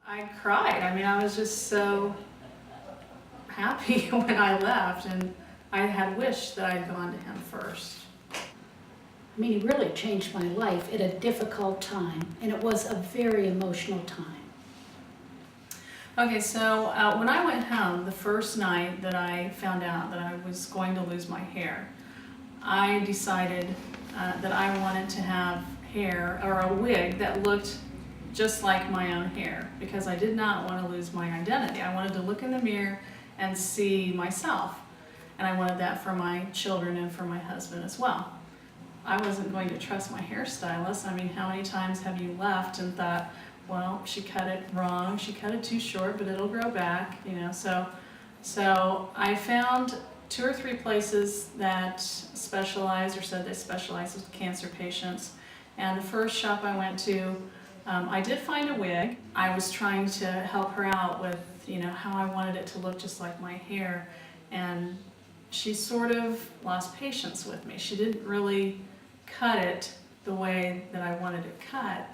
I cried. I mean, I was just so happy when I left, and I had wished that I'd gone to him first. I mean, he really changed my life at a difficult time, and it was a very emotional time. Okay, so when I went home the first night that I found out that I was going to lose my hair, I decided that I wanted to have hair or a wig that looked just like my own hair, because I did not want to lose my identity. I wanted to look in the mirror and see myself, and I wanted that for my children and for my husband as well. I wasn't going to trust my hairstylist. I mean, how many times have you left and thought, well, she cut it wrong, she cut it too short, but it'll grow back, you know. So I found 2 or 3 places that specialized or said they specialize with cancer patients. And the first shop I went to, I did find a wig. I was trying to help her out with, you know, how I wanted it to look just like my hair. And she sort of lost patience with me. She didn't really cut it the way that I wanted it cut.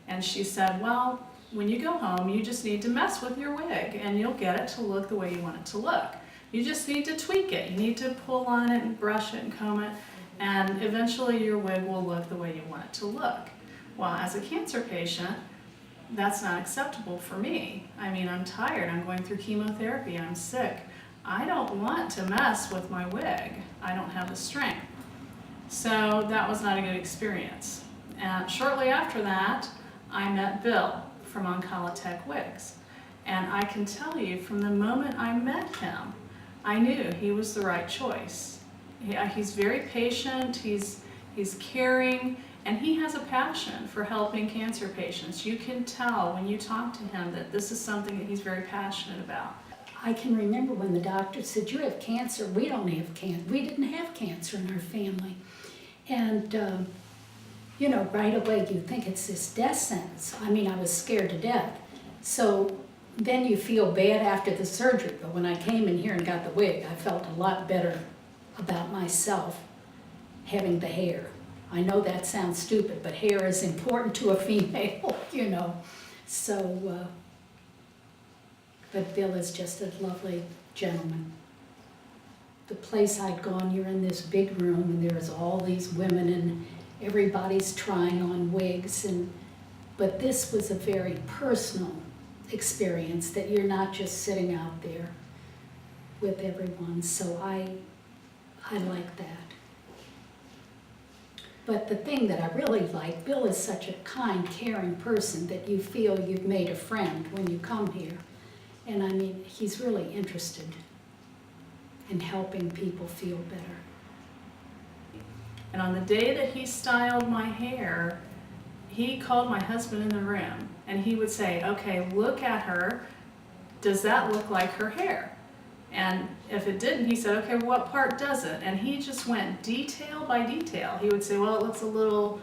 And she said, well, when you go home, you just need to mess with your wig and you'll get it to look the way you want it to look. You just need to tweak it. You need to pull on it and brush it and comb it, and eventually your wig will look the way you want it to look. Well, as a cancer patient, that's not acceptable for me. I mean, I'm tired, I'm going through chemotherapy, I'm sick. I don't want to mess with my wig. I don't have the strength. So that was not a good experience. And shortly after that, I met Bill from Oncolotech Wigs. And I can tell you, from the moment I met him, I knew he was the right choice. He's very patient, he's caring, and he has a passion for helping cancer patients. You can tell when you talk to him that this is something that he's very passionate about. I can remember when the doctor said, you have cancer. We don't have cancer. We didn't have cancer in our family. And, you know, right away you think it's this death sentence. I mean, I was scared to death. So then you feel bad after the surgery. But when I came in here and got the wig, I felt a lot better about myself having the hair. I know that sounds stupid, but hair is important to a female, you know. So, but Bill is just a lovely gentleman. The place I'd gone, you're in this big room and there's all these women and everybody's trying on wigs, but this was a very personal experience, that you're not just sitting out there with everyone. So I like that. But the thing that I really like, Bill is such a kind, caring person that you feel you've made a friend when you come here. And I mean, he's really interested in helping people feel better. And on the day that he styled my hair, he called my husband in the room and he would say, okay, look at her. Does that look like her hair? And if it didn't, he said, okay, what part does it? And he just went detail by detail. He would say, well, it looks a little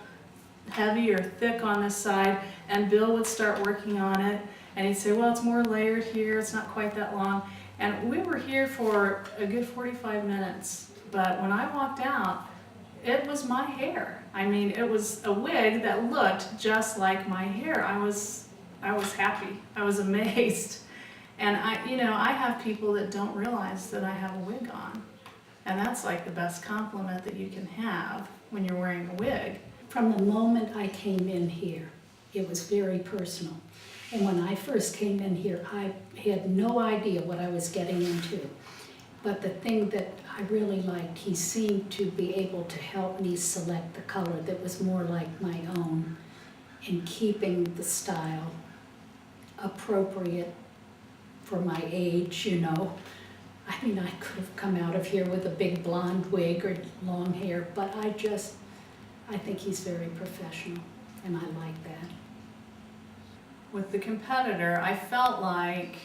heavy or thick on this side. And Bill would start working on it. And he'd say, well, it's more layered here. It's not quite that long. And we were here for a good 45 minutes. But when I walked out, it was my hair. I mean, it was a wig that looked just like my hair. I was happy. I was amazed. And I have people that don't realize that I have a wig on. And that's like the best compliment that you can have when you're wearing a wig. From the moment I came in here, it was very personal. And when I first came in here, I had no idea what I was getting into. But the thing that I really liked, he seemed to be able to help me select the color that was more like my own, and keeping the style appropriate for my age, you know. I mean, I could have come out of here with a big blonde wig or long hair, but I think he's very professional, and I like that. With the competitor, I felt like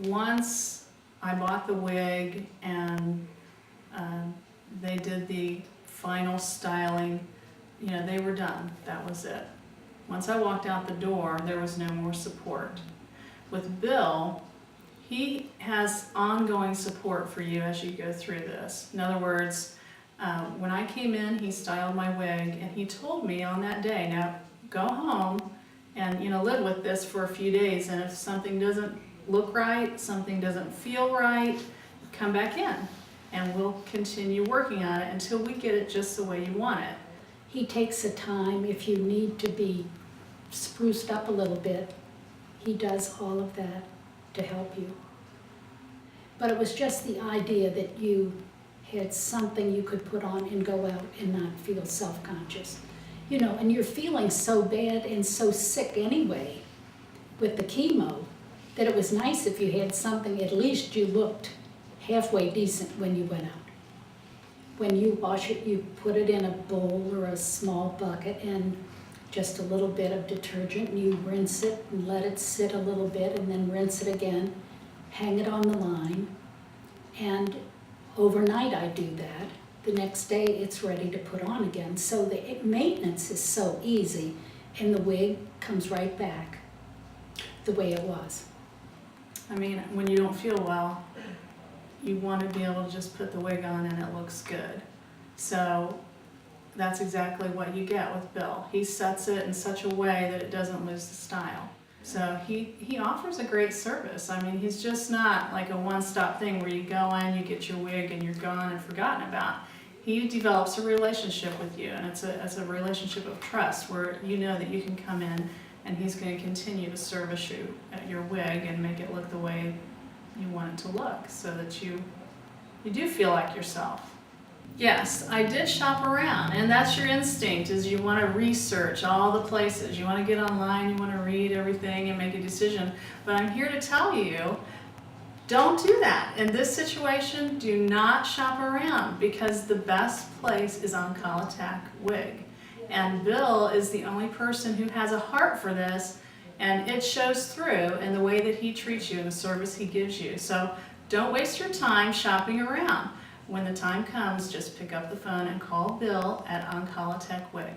once I bought the wig and they did the final styling, you know, they were done. That was it. Once I walked out the door, there was no more support. With Bill, he has ongoing support for you as you go through this. In other words, when I came in, he styled my wig, and he told me on that day, now go home and live with this for a few days. And if something doesn't look right, something doesn't feel right, come back in and we'll continue working on it until we get it just the way you want it. He takes the time if you need to be spruced up a little bit. He does all of that to help you. But it was just the idea that you had something you could put on and go out and not feel self-conscious. And you're feeling so bad and so sick anyway with the chemo that it was nice if you had something, at least you looked halfway decent when you went out. When you wash it, you put it in a bowl or a small bucket and just a little bit of detergent, and you rinse it and let it sit a little bit and then rinse it again, hang it on the line, and overnight I do that. The next day it's ready to put on again. So the maintenance is so easy, and the wig comes right back the way it was. I mean, when you don't feel well, you want to be able to just put the wig on and it looks good. So that's exactly what you get with Bill. He sets it in such a way that it doesn't lose the style. So he offers a great service. I mean, he's just not like a one-stop thing where you go in, you get your wig, and you're gone and forgotten about. He develops a relationship with you, and it's a relationship of trust where you know that you can come in and he's going to continue to service you at your wig and make it look the way you want it to look, so that you do feel like yourself. Yes, I did shop around, and that's your instinct, is you want to research all the places. You want to get online, you want to read everything and make a decision. But I'm here to tell you, don't do that. In this situation, do not shop around, because the best place is Oncolotac Wig. And Bill is the only person who has a heart for this, and it shows through in the way that he treats you and the service he gives you. So don't waste your time shopping around. When the time comes, just pick up the phone and call Bill at Oncolotac Wig.